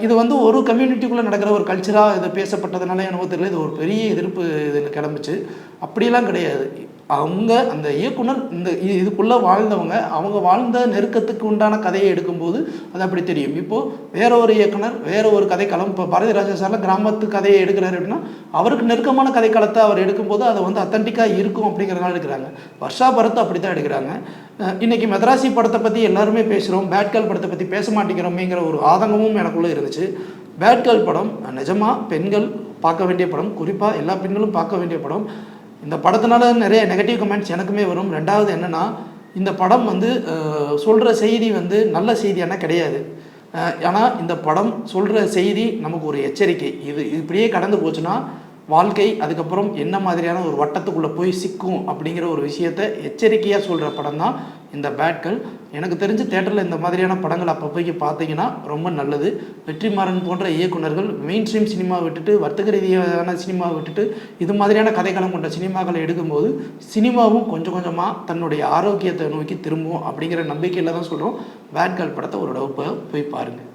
இது வந்து ஒரு கம்யூனிட்டிக்குள்ளே நடக்கிற ஒரு கல்ச்சராக இது பேசப்பட்டதுனால என்னவோ தெரியல, இது ஒரு பெரிய எதிர்ப்பு இதில் கிளம்பிச்சு. அப்படியெல்லாம் கிடையாது. அவங்க அந்த இயக்குனர் இதுக்குள்ளே வாழ்ந்தவங்க, அவங்க வாழ்ந்த நெருக்கத்துக்கு உண்டான கதையை எடுக்கும்போது அது அப்படி தெரியும். இப்போது வேற ஒரு இயக்குனர் வேற ஒரு கதைக்களம், இப்போ பாரதி ராஜா சார்லாம் கிராமத்து கதையை எடுக்கிறாரு அப்படின்னா அவருக்கு நெருக்கமான கதைக்களத்தை அவர் எடுக்கும்போது அதை வந்து அத்தன்டிக்காக இருக்கும் அப்படிங்கிறனால எடுக்கிறாங்க. வர்ஷா பரத் அப்படி தான் எடுக்கிறாங்க. இன்றைக்கி மெட்ராசி படத்தை பற்றி எல்லாருமே பேசுகிறோம், பேட்கேர்ள் படத்தை பற்றி பேச மாட்டேங்கிறோமேங்கிற ஒரு ஆதங்கமும் எனக்குள்ளே இருந்துச்சு. பேட்கேர்ள் படம் நிஜமாக பெண்கள் பார்க்க வேண்டிய படம், குறிப்பாக எல்லா பெண்களும் பார்க்க வேண்டிய படம். இந்த படத்தினால நிறைய நெகட்டிவ் கமெண்ட்ஸ் எனக்குமே வரும். ரெண்டாவது என்னென்னா, இந்த படம் வந்து சொல்கிற செய்தி வந்து நல்ல செய்தியான கிடையாது. ஆனால் இந்த படம் சொல்கிற செய்தி நமக்கு ஒரு எச்சரிக்கை. இது இப்படியே கடந்து போச்சுன்னா வாழ்க்கை அதுக்கப்புறம் என்ன மாதிரியான ஒரு வட்டத்துக்குள்ளே போய் சிக்கும் அப்படிங்கிற ஒரு விஷயத்தை எச்சரிக்கையாக சொல்கிற படம் தான் இந்த பேட்கேர்ள். எனக்கு தெரிஞ்சு தேட்டரில் இந்த மாதிரியான படங்கள் அப்பப்போக்கு பார்த்தீங்கன்னா ரொம்ப நல்லது. வெற்றிமாறன் போன்ற இயக்குனர்கள் மெயின் ஸ்ட்ரீம் சினிமா விட்டுட்டு, வர்த்தக ரீதியான சினிமா விட்டுட்டு இது மாதிரியான கதைக்களம் கொண்ட சினிமாக்களை எடுக்கும்போது சினிமாவும் கொஞ்சம் கொஞ்சமாக தன்னுடைய ஆரோக்கியத்தை நோக்கி திரும்பும் அப்படிங்கிற நம்பிக்கையில் தான் சொல்கிறோம். பேட்கேர்ள் படத்தை ஒரு தடவை போய் பாருங்கள்.